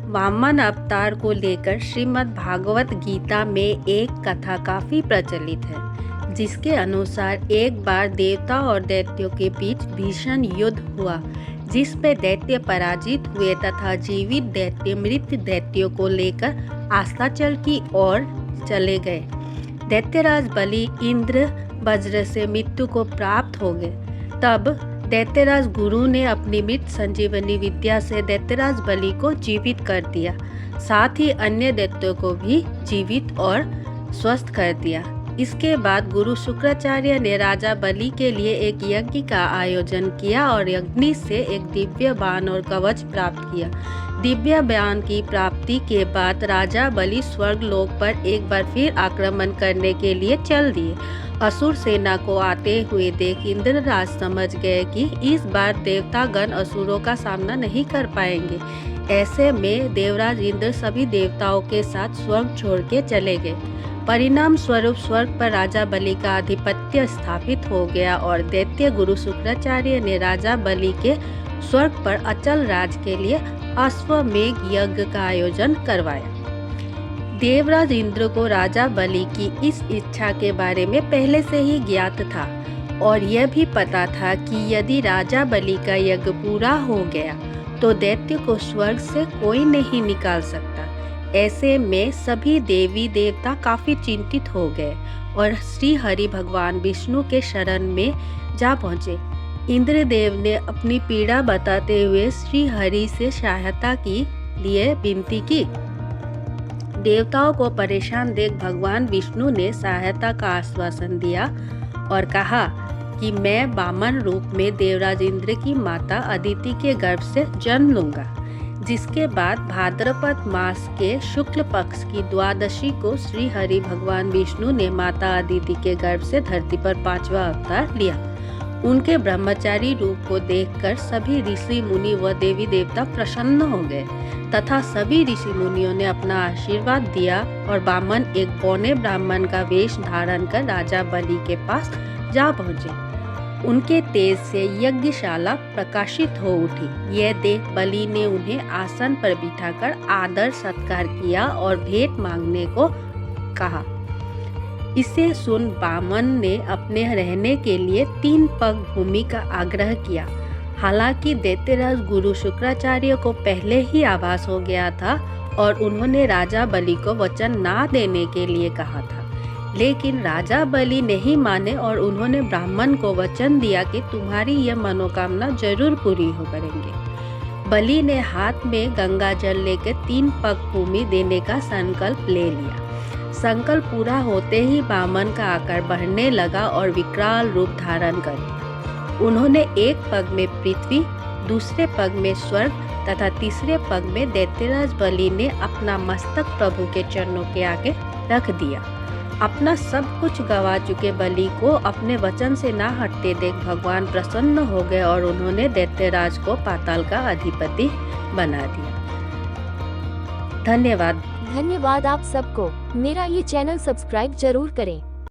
वामन अवतार को लेकर श्रीमद् भागवत गीता में एक कथा काफी प्रचलित है, जिसके अनुसार एक बार देवता और दैत्यों के बीच भीषण युद्ध हुआ, जिसमें दैत्य पराजित हुए तथा जीवित दैत्य मृत दैत्यों को लेकर अस्ताचल की ओर चले गए। दैत्यराज बलि इंद्र वज्र से मृत्यु को प्राप्त हो गए। तब दैत्यराज गुरु ने अपनी मृत संजीवनी विद्या से दैत्यराज बलि को जीवित कर दिया, साथ ही अन्य दैत्यों को भी जीवित और स्वस्थ कर दिया। इसके बाद गुरु शुक्राचार्य ने राजा बलि के लिए एक यज्ञ का आयोजन किया और अग्नि से एक दिव्य बाण और कवच प्राप्त किया। दिव्य बाण की प्राप्ति के बाद राजा बलि स्वर्ग लोक पर एक बार फिर आक्रमण करने के लिए चल दिए। असुर सेना को आते हुए देख इंद्रराज समझ गए कि इस बार देवतागण असुरों का सामना नहीं कर पाएंगे। ऐसे में देवराज इंद्र सभी देवताओं के साथ स्वर्ग छोड़ के चले गए। परिणाम स्वरूप स्वर्ग पर राजा बलि का आधिपत्य स्थापित हो गया और दैत्य गुरु शुक्राचार्य ने राजा बलि के स्वर्ग पर अचल राज के लिए अश्वमेघ यज्ञ का आयोजन करवाया। देवराज इंद्र को राजा बलि की इस इच्छा के बारे में पहले से ही ज्ञात था और यह भी पता था कि यदि राजा बलि का यज्ञ पूरा हो गया तो दैत्य को स्वर्ग से कोई नहीं निकाल सकता। ऐसे में सभी देवी देवता काफी चिंतित हो गए और श्री हरि भगवान विष्णु के शरण में जा पहुँचे। इंद्रदेव ने अपनी पीड़ा बताते हुए श्री हरि से सहायता के लिए विनती की। देवताओं को परेशान देख भगवान विष्णु ने सहायता का आश्वासन दिया और कहा कि मैं वामन रूप में देवराज इंद्र की माता अदिति के गर्भ से जन्म लूंगा। जिसके बाद भाद्रपद मास के शुक्ल पक्ष की द्वादशी को श्री हरि भगवान विष्णु ने माता अदिति के गर्भ से धरती पर 5वां अवतार लिया। उनके ब्रह्मचारी रूप को देखकर सभी ऋषि मुनि व देवी देवता प्रसन्न हो गए तथा सभी ऋषि मुनियों ने अपना आशीर्वाद दिया और वामन एक पौने ब्राह्मण का वेश धारण कर राजा बलि के पास जा पहुँचे। उनके तेज से यज्ञशाला प्रकाशित हो उठी। यह देख बलि ने उन्हें आसन पर बिठाकर आदर सत्कार किया और भेंट मांगने को कहा। इसे सुन वामन ने अपने रहने के लिए 3 पग भूमि का आग्रह किया। हालांकि दैत्यराज गुरु शुक्राचार्य को पहले ही आभास हो गया था और उन्होंने राजा बलि को वचन ना देने के लिए कहा था, लेकिन राजा बलि नहीं माने और उन्होंने ब्राह्मण को वचन दिया कि तुम्हारी यह मनोकामना जरूर पूरी हो करेंगे। बलि ने हाथ में गंगा जल लेकर 3 पग भूमि देने का संकल्प ले लिया। संकल्प पूरा होते ही वामन का आकार बढ़ने लगा और विकराल रूप धारण कर लिया। उन्होंने एक पग में पृथ्वी, दूसरे पग में स्वर्ग तथा तीसरे पग में दैत्यराज बलि ने अपना मस्तक प्रभु के चरणों के आगे रख दिया। अपना सब कुछ गवा चुके बलि को अपने वचन से ना हटते देख भगवान प्रसन्न हो गए और उन्होंने दैत्यराज को पाताल का अधिपति बना दिया। धन्यवाद। धन्यवाद आप सबको। मेरा ये चैनल सब्सक्राइब जरूर करें।